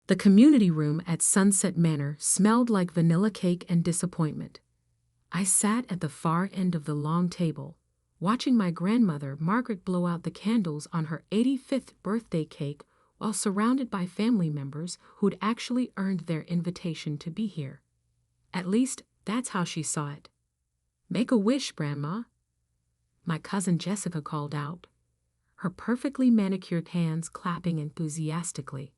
The community room at Sunset Manor smelled like vanilla cake and disappointment. I sat at the far end of the long table, watching my grandmother Margaret blow out the candles on her 85th birthday cake while surrounded by family members who'd actually earned their invitation to be here. At least, that's how she saw it. "Make a wish, Grandma," my cousin Jessica called out, her perfectly manicured hands clapping enthusiastically.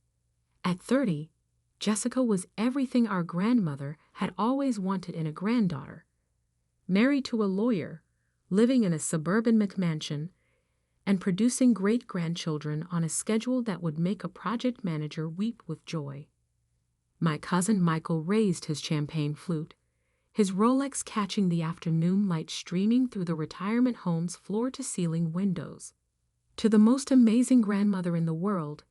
At 30, Jessica was everything our grandmother had always wanted in a granddaughter. Married to a lawyer, living in a suburban McMansion, and producing great-grandchildren on a schedule that would make a project manager weep with joy. My cousin Michael raised his champagne flute, his Rolex catching the afternoon light streaming through the retirement home's floor-to-ceiling windows. "To the most amazing grandmother in the world,"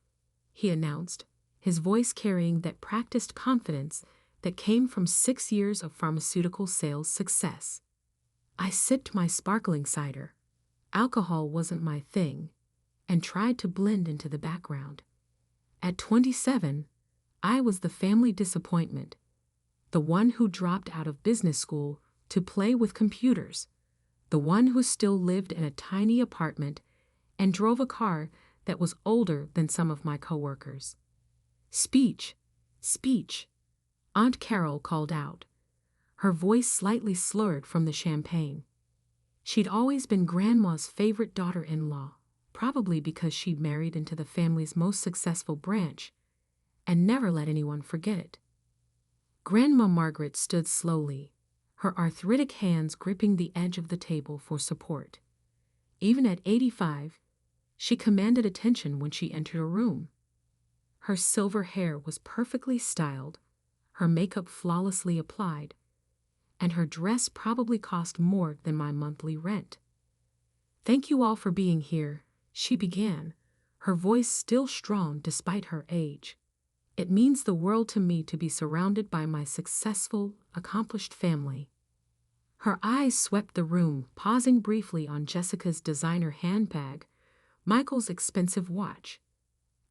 he announced, his voice carrying that practiced confidence that came from 6 years of pharmaceutical sales success. I sipped my sparkling cider. Alcohol wasn't my thing, and tried to blend into the background. At 27, I was the family disappointment, the one who dropped out of business school to play with computers, the one who still lived in a tiny apartment and drove a car that was older than some of my coworkers. "Speech, speech," Aunt Carol called out, her voice slightly slurred from the champagne. She'd always been Grandma's favorite daughter-in-law, probably because she'd married into the family's most successful branch, and never let anyone forget it. Grandma Margaret stood slowly, her arthritic hands gripping the edge of the table for support. Even at 85, she commanded attention when she entered a room. Her silver hair was perfectly styled, her makeup flawlessly applied, and her dress probably cost more than my monthly rent. "Thank you all for being here," she began, her voice still strong despite her age. "It means the world to me to be surrounded by my successful, accomplished family." Her eyes swept the room, pausing briefly on Jessica's designer handbag, Michael's expensive watch,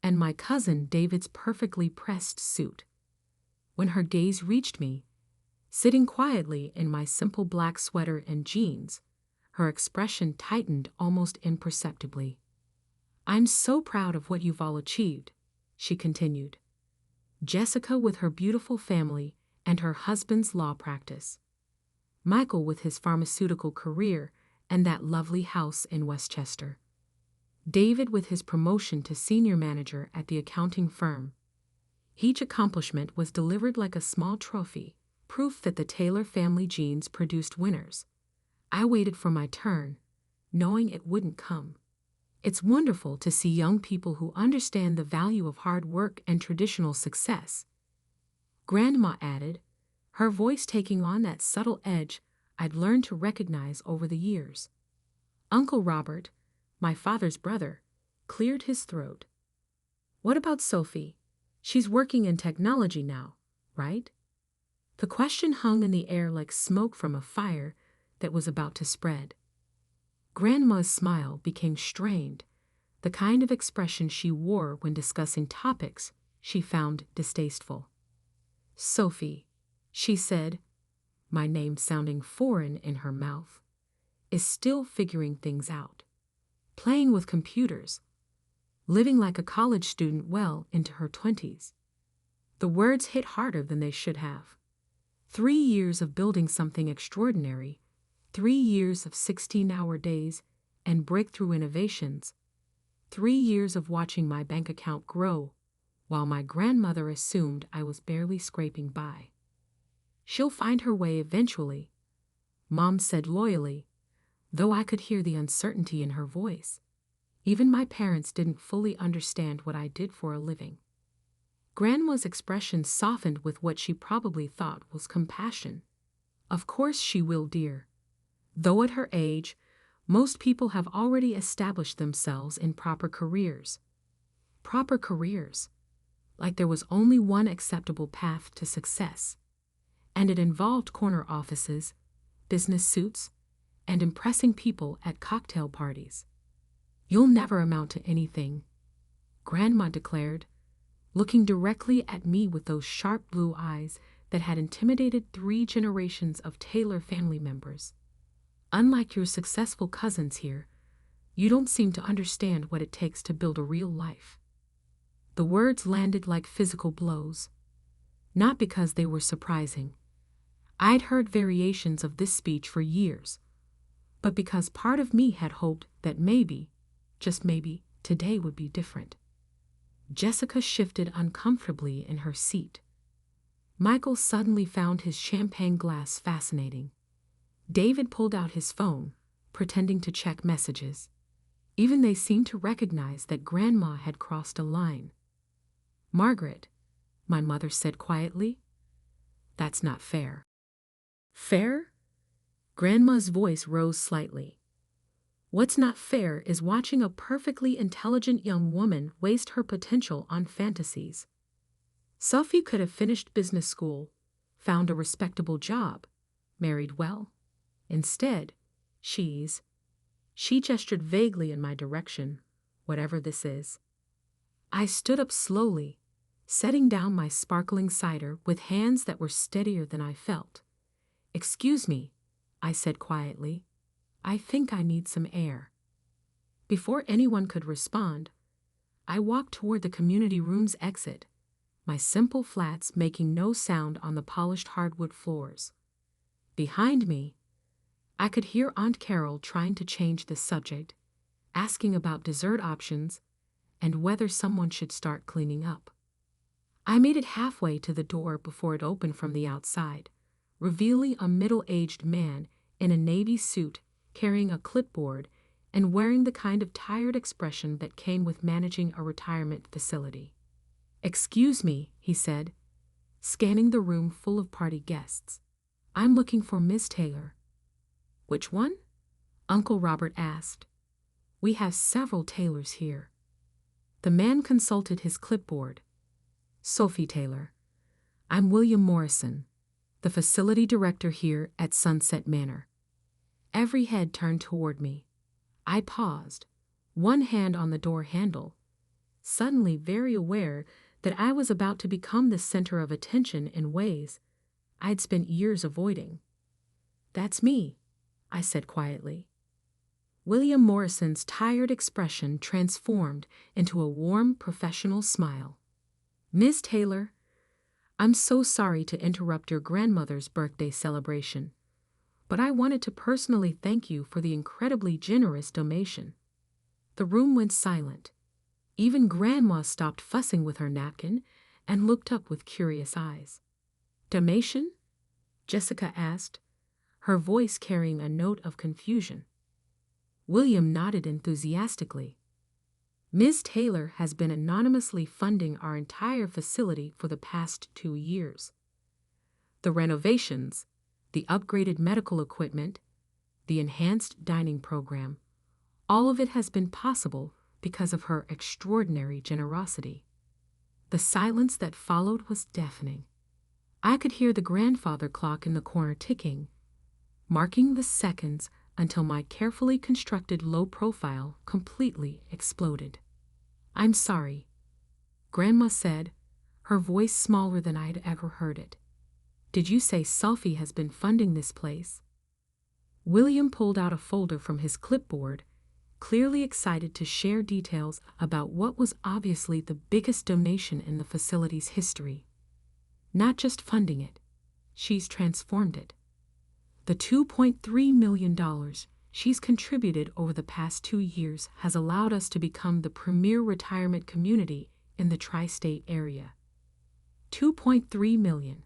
and my cousin David's perfectly pressed suit. When her gaze reached me, sitting quietly in my simple black sweater and jeans, her expression tightened almost imperceptibly. "I'm so proud of what you've all achieved," she continued. Jessica with her beautiful family and her husband's law practice. Michael with his pharmaceutical career and that lovely house in Westchester. David with his promotion to senior manager at the accounting firm. Each accomplishment was delivered like a small trophy, proof that the Taylor family genes produced winners. I waited for my turn, knowing it wouldn't come. It's wonderful to see young people who understand the value of hard work and traditional success, Grandma added, her voice taking on that subtle edge I'd learned to recognize over the years. Uncle Robert, my father's brother, cleared his throat. "What about Sophie? She's working in technology now, right?" The question hung in the air like smoke from a fire that was about to spread. Grandma's smile became strained, the kind of expression she wore when discussing topics she found distasteful. "Sophie," she said, my name sounding foreign in her mouth, "is still figuring things out, playing with computers, living like a college student well into her 20s. The words hit harder than they should have. 3 years of building something extraordinary, 3 years of 16-hour days and breakthrough innovations, 3 years of watching my bank account grow, while my grandmother assumed I was barely scraping by. She'll find her way eventually," Mom said loyally, though I could hear the uncertainty in her voice. Even my parents didn't fully understand what I did for a living. Grandma's expression softened with what she probably thought was compassion. "Of course she will, dear. Though at her age, most people have already established themselves in proper careers. Proper careers. Like there was only one acceptable path to success. And it involved corner offices, business suits, and impressing people at cocktail parties. You'll never amount to anything," Grandma declared, looking directly at me with those sharp blue eyes that had intimidated 3 generations of Taylor family members. "Unlike your successful cousins here, you don't seem to understand what it takes to build a real life." The words landed like physical blows. Not because they were surprising. I'd heard variations of this speech for years, but because part of me had hoped that maybe, just maybe, today would be different. Jessica shifted uncomfortably in her seat. Michael suddenly found his champagne glass fascinating. David pulled out his phone, pretending to check messages. Even they seemed to recognize that Grandma had crossed a line. "Margaret," my mother said quietly, "that's not fair." "Fair?" Grandma's voice rose slightly. "What's not fair is watching a perfectly intelligent young woman waste her potential on fantasies. Sophie could have finished business school, found a respectable job, married well. Instead, she gestured vaguely in my direction, whatever this is. I stood up slowly, setting down my sparkling cider with hands that were steadier than I felt. "Excuse me," I said quietly. "I think I need some air." Before anyone could respond, I walked toward the community room's exit, my simple flats making no sound on the polished hardwood floors. Behind me, I could hear Aunt Carol trying to change the subject, asking about dessert options and whether someone should start cleaning up. I made it halfway to the door before it opened from the outside, revealing a middle-aged man in a navy suit carrying a clipboard and wearing the kind of tired expression that came with managing a retirement facility. "Excuse me," he said, scanning the room full of party guests. "I'm looking for Miss Taylor." "Which one?" Uncle Robert asked. "We have several Taylors here." The man consulted his clipboard. "Sophie Taylor. I'm William Morrison, the facility director here at Sunset Manor." Every head turned toward me. I paused, one hand on the door handle, suddenly very aware that I was about to become the center of attention in ways I'd spent years avoiding. "That's me," I said quietly. William Morrison's tired expression transformed into a warm, professional smile. "Miss Taylor, I'm so sorry to interrupt your grandmother's birthday celebration, but I wanted to personally thank you for the incredibly generous donation." The room went silent. Even Grandma stopped fussing with her napkin and looked up with curious eyes. "Donation?" Jessica asked, her voice carrying a note of confusion. William nodded enthusiastically. "Ms. Taylor has been anonymously funding our entire facility for the past 2 years. The renovations, the upgraded medical equipment, the enhanced dining program, all of it has been possible because of her extraordinary generosity." The silence that followed was deafening. I could hear the grandfather clock in the corner ticking, marking the seconds until my carefully constructed low profile completely exploded. "I'm sorry," Grandma said, her voice smaller than I'd ever heard it. "Did you say Sophie has been funding this place?" William pulled out a folder from his clipboard, clearly excited to share details about what was obviously the biggest donation in the facility's history. "Not just funding it, she's transformed it. The $2.3 million she's contributed over the past 2 years has allowed us to become the premier retirement community in the tri-state area." $2.3 million.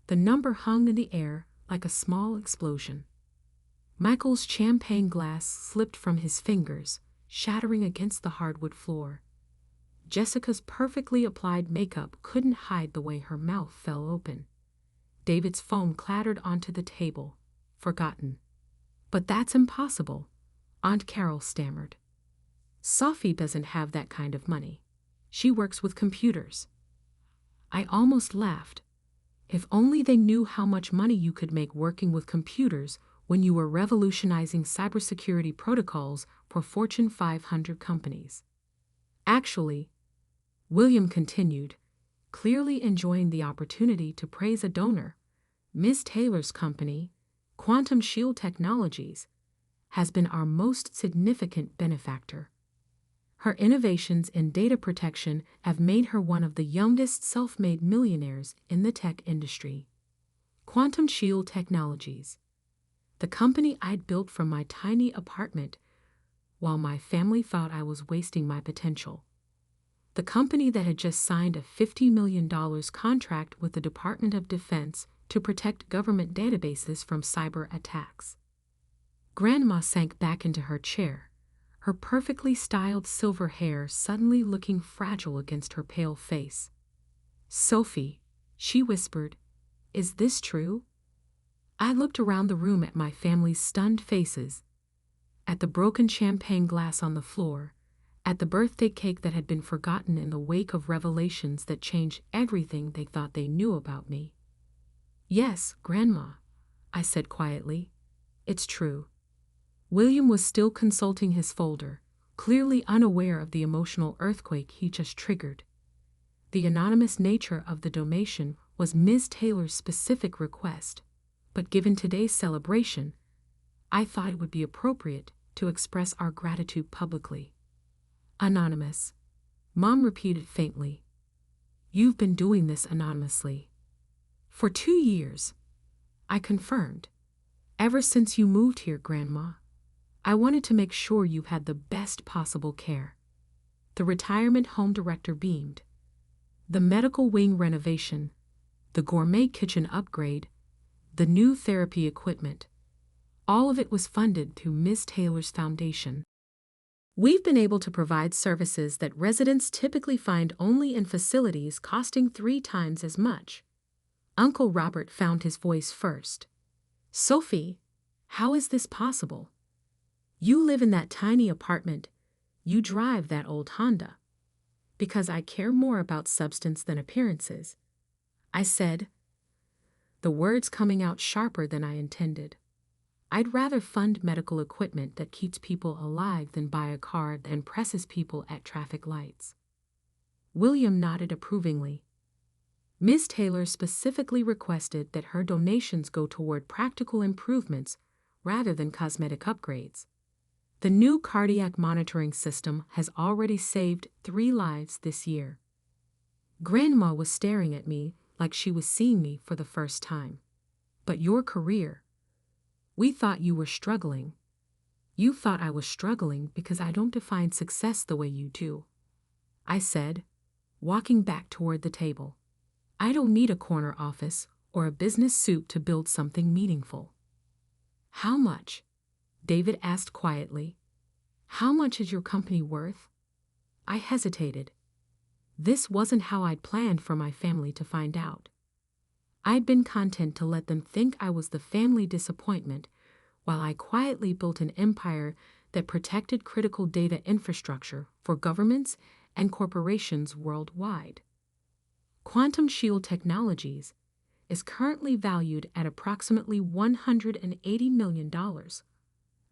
The number hung in the air like a small explosion. Michael's champagne glass slipped from his fingers, shattering against the hardwood floor. Jessica's perfectly applied makeup couldn't hide the way her mouth fell open. David's phone clattered onto the table, forgotten. "But that's impossible," Aunt Carol stammered. "Sophie doesn't have that kind of money. She works with computers." I almost laughed. If only they knew how much money you could make working with computers when you were revolutionizing cybersecurity protocols for Fortune 500 companies. "Actually," William continued, clearly enjoying the opportunity to praise a donor. Ms. Taylor's company, Quantum Shield Technologies, has been our most significant benefactor. Her innovations in data protection have made her one of the youngest self-made millionaires in the tech industry. Quantum Shield Technologies, the company I'd built from my tiny apartment while my family thought I was wasting my potential. The company that had just signed a $50 million contract with the Department of Defense to protect government databases from cyber attacks. Grandma sank back into her chair, her perfectly styled silver hair suddenly looking fragile against her pale face. "Sophie," she whispered, "is this true?" I looked around the room at my family's stunned faces, at the broken champagne glass on the floor, at the birthday cake that had been forgotten in the wake of revelations that changed everything they thought they knew about me. "Yes, Grandma," I said quietly. "It's true." William was still consulting his folder, clearly unaware of the emotional earthquake he just triggered. The anonymous nature of the donation was Ms. Taylor's specific request, but given today's celebration, I thought it would be appropriate to express our gratitude publicly. "Anonymous," Mom repeated faintly. "You've been doing this anonymously." "For 2 years," I confirmed. "Ever since you moved here, Grandma. I wanted to make sure you had the best possible care." The retirement home director beamed. The medical wing renovation, the gourmet kitchen upgrade, the new therapy equipment, all of it was funded through Ms. Taylor's foundation. We've been able to provide services that residents typically find only in facilities costing 3 times as much. Uncle Robert found his voice first. "Sophie, how is this possible? You live in that tiny apartment. You drive that old Honda." "Because I care more about substance than appearances," I said, the words coming out sharper than I intended. "I'd rather fund medical equipment that keeps people alive than buy a car that impresses people at traffic lights." William nodded approvingly. Ms. Taylor specifically requested that her donations go toward practical improvements rather than cosmetic upgrades. The new cardiac monitoring system has already saved 3 lives this year. Grandma was staring at me like she was seeing me for the first time. "But your career. We thought you were struggling." "You thought I was struggling because I don't define success the way you do," I said, walking back toward the table. "I don't need a corner office or a business suit to build something meaningful." "How much?" David asked quietly. "How much is your company worth?" I hesitated. This wasn't how I'd planned for my family to find out. I'd been content to let them think I was the family disappointment while I quietly built an empire that protected critical data infrastructure for governments and corporations worldwide. Quantum Shield Technologies is currently valued at approximately $180 million,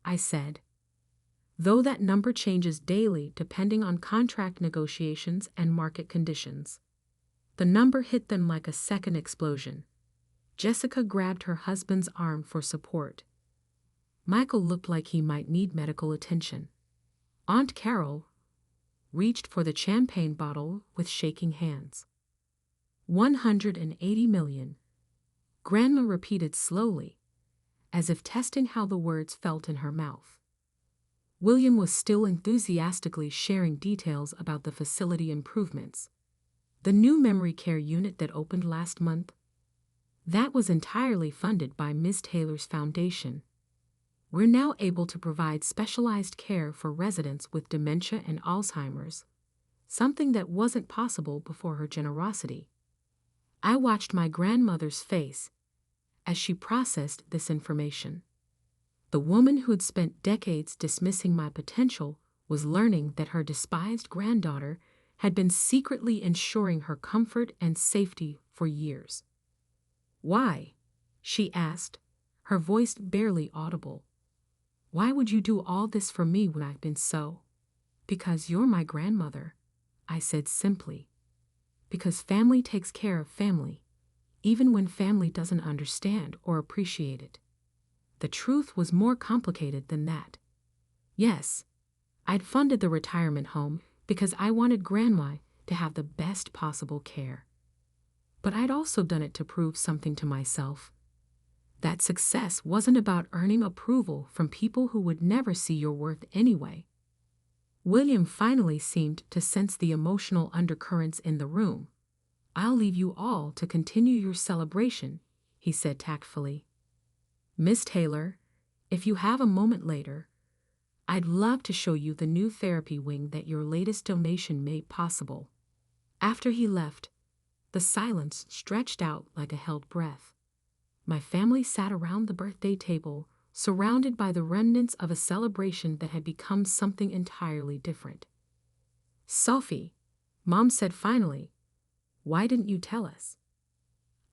I said, though that number changes daily depending on contract negotiations and market conditions. The number hit them like a second explosion. Jessica grabbed her husband's arm for support. Michael looked like he might need medical attention. Aunt Carol reached for the champagne bottle with shaking hands. 180 million. Grandma repeated slowly, as if testing how the words felt in her mouth. William was still enthusiastically sharing details about the facility improvements. The new memory care unit that opened last month, that was entirely funded by Ms. Taylor's foundation. We're now able to provide specialized care for residents with dementia and Alzheimer's, something that wasn't possible before her generosity. I watched my grandmother's face as she processed this information. The woman who had spent decades dismissing my potential was learning that her despised granddaughter had been secretly ensuring her comfort and safety for years. "Why?" she asked, her voice barely audible. "Why would you do all this for me when I've been so?" "Because you're my grandmother," I said simply. because family takes care of family, even when family doesn't understand or appreciate it. The truth was more complicated than that. Yes, I'd funded the retirement home because I wanted Grandma to have the best possible care. But I'd also done it to prove something to myself. That success wasn't about earning approval from people who would never see your worth anyway. William finally seemed to sense the emotional undercurrents in the room. "I'll leave you all to continue your celebration," he said tactfully. "Miss Taylor, if you have a moment later, I'd love to show you the new therapy wing that your latest donation made possible." After he left, the silence stretched out like a held breath. My family sat around the birthday table, surrounded by the remnants of a celebration that had become something entirely different. "Sophie," Mom said finally, "why didn't you tell us?"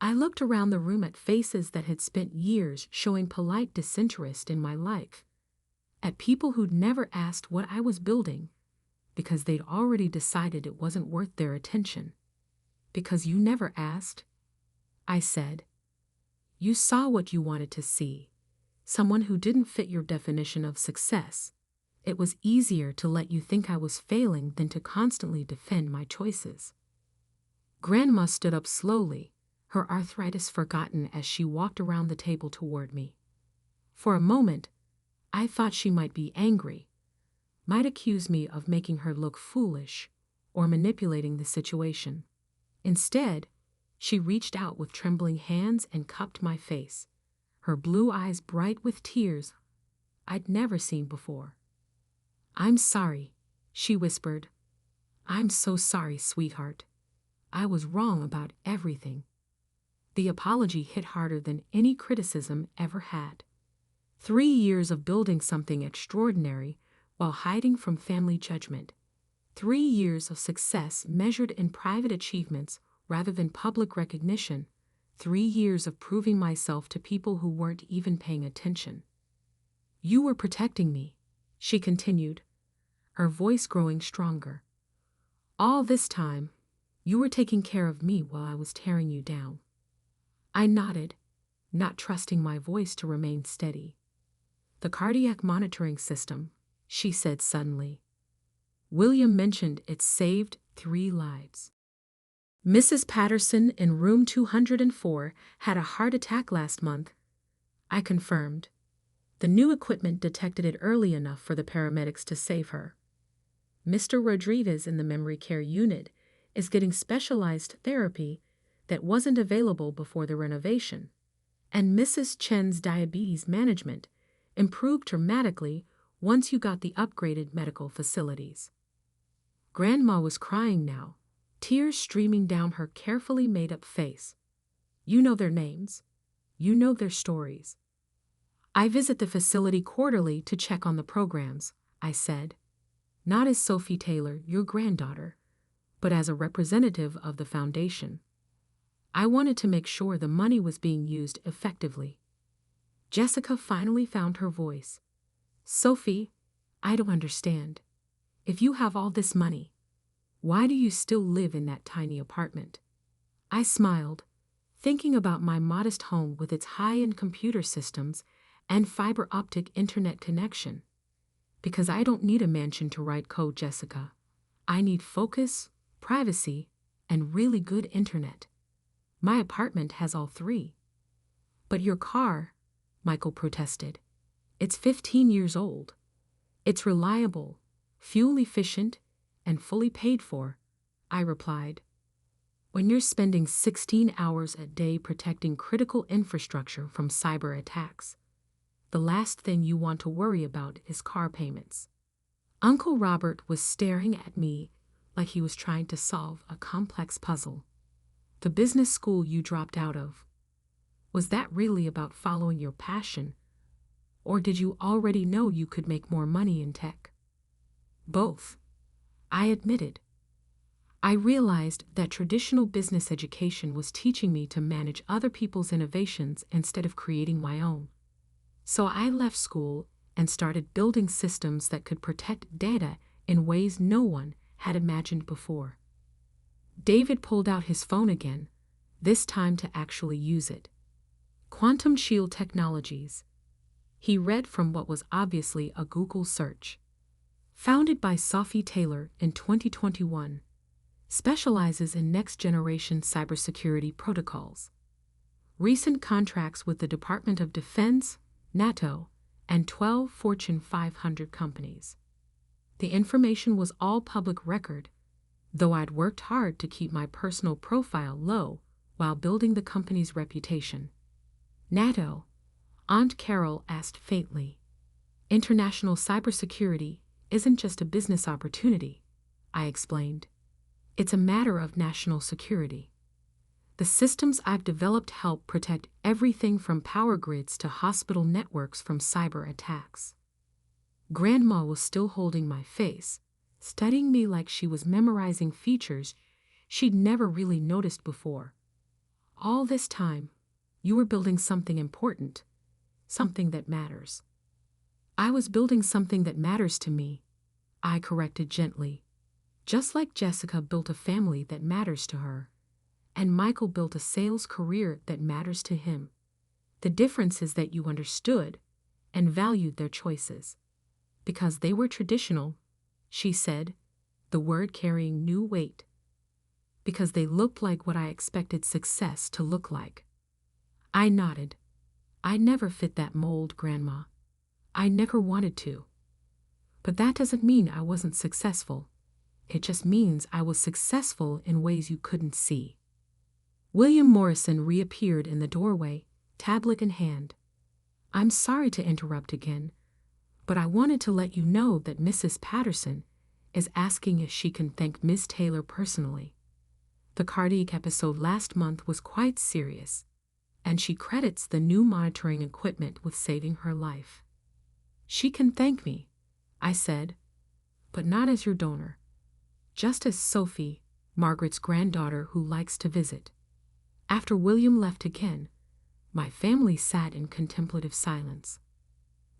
I looked around the room at faces that had spent years showing polite disinterest in my life, at people who'd never asked what I was building, because they'd already decided it wasn't worth their attention. "Because you never asked," I said. "You saw what you wanted to see, someone who didn't fit your definition of success. It was easier to let you think I was failing than to constantly defend my choices." Grandma stood up slowly, her arthritis forgotten as she walked around the table toward me. For a moment, I thought she might be angry, might accuse me of making her look foolish or manipulating the situation. Instead, she reached out with trembling hands and cupped my face, her blue eyes bright with tears I'd never seen before. "I'm sorry," she whispered. "I'm so sorry, sweetheart. I was wrong about everything." The apology hit harder than any criticism ever had. 3 years of building something extraordinary while hiding from family judgment. 3 years of success measured in private achievements rather than public recognition. 3 years of proving myself to people who weren't even paying attention. "You were protecting me," she continued, her voice growing stronger. "All this time, you were taking care of me while I was tearing you down." I nodded, not trusting my voice to remain steady. "The cardiac monitoring system," she said suddenly. "William mentioned it saved 3 lives. Mrs. Patterson in room 204 had a heart attack last month." I confirmed. "The new equipment detected it early enough for the paramedics to save her. Mr. Rodriguez in the memory care unit is getting specialized therapy that wasn't available before the renovation, and Mrs. Chen's diabetes management improved dramatically once you got the upgraded medical facilities." Grandma was crying now, tears streaming down her carefully made-up face. "You know their names. You know their stories." "I visit the facility quarterly to check on the programs," I said. "Not as Sophie Taylor, your granddaughter, but as a representative of the foundation. I wanted to make sure the money was being used effectively." Jessica finally found her voice. "Sophie, I don't understand. If you have all this money, why do you still live in that tiny apartment?" I smiled, thinking about my modest home with its high-end computer systems and fiber optic internet connection. "Because I don't need a mansion to write code, Jessica. I need focus, privacy, and really good internet. My apartment has all 3. "But your car," Michael protested. "It's 15 years old. It's reliable, fuel efficient, and fully paid for," I replied. "When you're spending 16 hours a day protecting critical infrastructure from cyber attacks, the last thing you want to worry about is car payments." Uncle Robert was staring at me like he was trying to solve a complex puzzle. "The business school you dropped out of, was that really about following your passion, or did you already know you could make more money in tech?" "Both," I admitted. I realized that traditional business education was teaching me to manage other people's innovations instead of creating my own. So I left school and started building systems that could protect data in ways no one had imagined before. David pulled out his phone again, this time to actually use it. Quantum Shield Technologies. He read from what was obviously a Google search. Founded by Sophie Taylor in 2021, specializes in next-generation cybersecurity protocols. Recent contracts with the Department of Defense, NATO, and 12 Fortune 500 companies. The information was all public record, though I'd worked hard to keep my personal profile low while building the company's reputation. NATO, Aunt Carol asked faintly. International cybersecurity isn't just a business opportunity, I explained. It's a matter of national security. The systems I've developed help protect everything from power grids to hospital networks from cyber attacks. Grandma was still holding my face, studying me like she was memorizing features she'd never really noticed before. All this time, you were building something important, something that matters. I was building something that matters to me, I corrected gently. Just like Jessica built a family that matters to her, and Michael built a sales career that matters to him. The difference is that you understood and valued their choices. Because they were traditional, she said, the word carrying new weight. Because they looked like what I expected success to look like. I nodded. I never fit that mold, Grandma. I never wanted to. But that doesn't mean I wasn't successful. It just means I was successful in ways you couldn't see. William Morrison reappeared in the doorway, tablet in hand. I'm sorry to interrupt again, but I wanted to let you know that Mrs. Patterson is asking if she can thank Miss Taylor personally. The cardiac episode last month was quite serious, and she credits the new monitoring equipment with saving her life. She can thank me, I said, but not as your donor. Just as Sophie, Margaret's granddaughter who likes to visit. After William left again, my family sat in contemplative silence.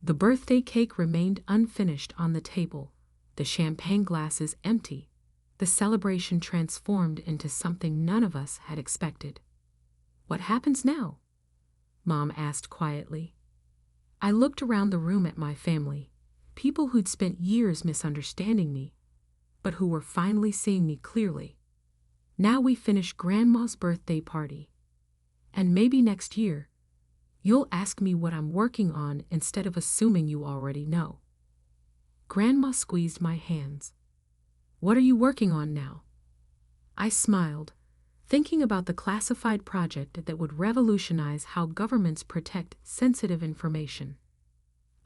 The birthday cake remained unfinished on the table, the champagne glasses empty, the celebration transformed into something none of us had expected. What happens now? Mom asked quietly. I looked around the room at my family, people who'd spent years misunderstanding me, but who were finally seeing me clearly. Now we finish Grandma's birthday party. And maybe next year, you'll ask me what I'm working on instead of assuming you already know. Grandma squeezed my hands. What are you working on now? I smiled, thinking about the classified project that would revolutionize how governments protect sensitive information.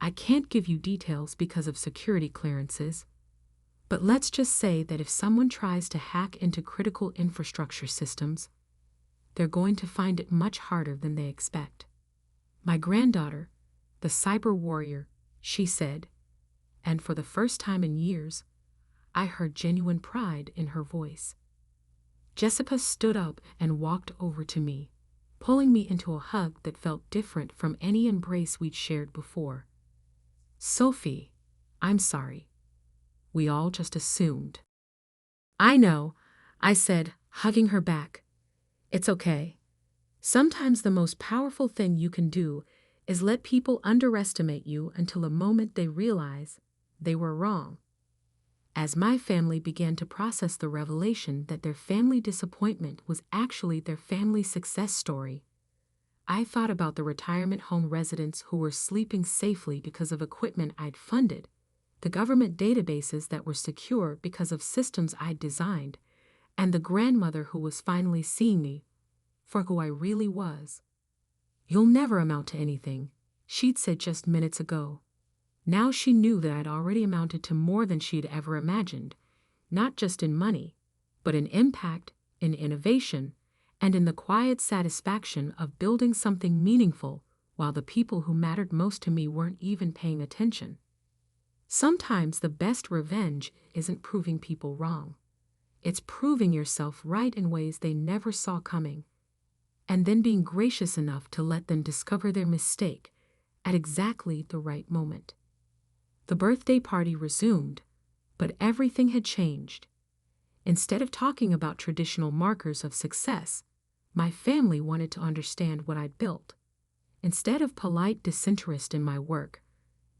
I can't give you details because of security clearances, but let's just say that if someone tries to hack into critical infrastructure systems, they're going to find it much harder than they expect. My granddaughter, the cyber warrior, she said, and for the first time in years, I heard genuine pride in her voice. Jessica stood up and walked over to me, pulling me into a hug that felt different from any embrace we'd shared before. Sophie, I'm sorry. We all just assumed. I know, I said, hugging her back. It's okay. Sometimes the most powerful thing you can do is let people underestimate you until a moment they realize they were wrong. As my family began to process the revelation that their family disappointment was actually their family success story, I thought about the retirement home residents who were sleeping safely because of equipment I'd funded, the government databases that were secure because of systems I'd designed, and the grandmother who was finally seeing me for who I really was. You'll never amount to anything, she'd said just minutes ago. Now she knew that I'd already amounted to more than she'd ever imagined, not just in money, but in impact, in innovation, and in the quiet satisfaction of building something meaningful while the people who mattered most to me weren't even paying attention. Sometimes the best revenge isn't proving people wrong. It's proving yourself right in ways they never saw coming, and then being gracious enough to let them discover their mistake at exactly the right moment. The birthday party resumed, but everything had changed. Instead of talking about traditional markers of success, my family wanted to understand what I'd built. Instead of polite disinterest in my work,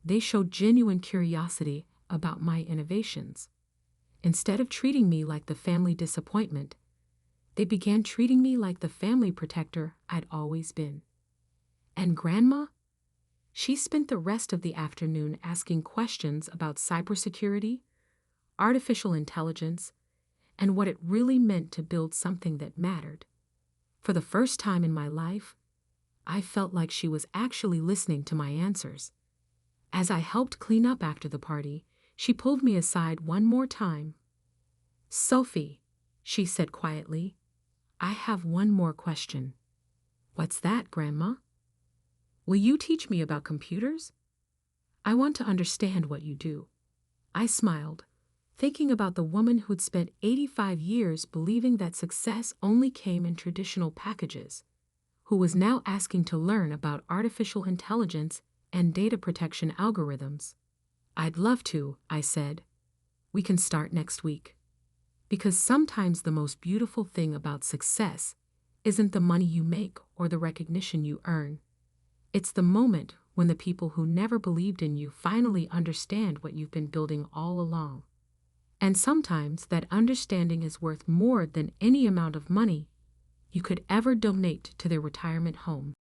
they showed genuine curiosity about my innovations. Instead of treating me like the family disappointment, they began treating me like the family protector I'd always been. And Grandma? She spent the rest of the afternoon asking questions about cybersecurity, artificial intelligence, and what it really meant to build something that mattered. For the first time in my life, I felt like she was actually listening to my answers. As I helped clean up after the party, she pulled me aside one more time. "Sophie," she said quietly, "I have one more question." "What's that, Grandma?" "Will you teach me about computers? I want to understand what you do." I smiled, thinking about the woman who'd spent 85 years believing that success only came in traditional packages, who was now asking to learn about artificial intelligence and data protection algorithms. "I'd love to," I said. "We can start next week." Because sometimes the most beautiful thing about success isn't the money you make or the recognition you earn. It's the moment when the people who never believed in you finally understand what you've been building all along. And sometimes that understanding is worth more than any amount of money you could ever donate to their retirement home.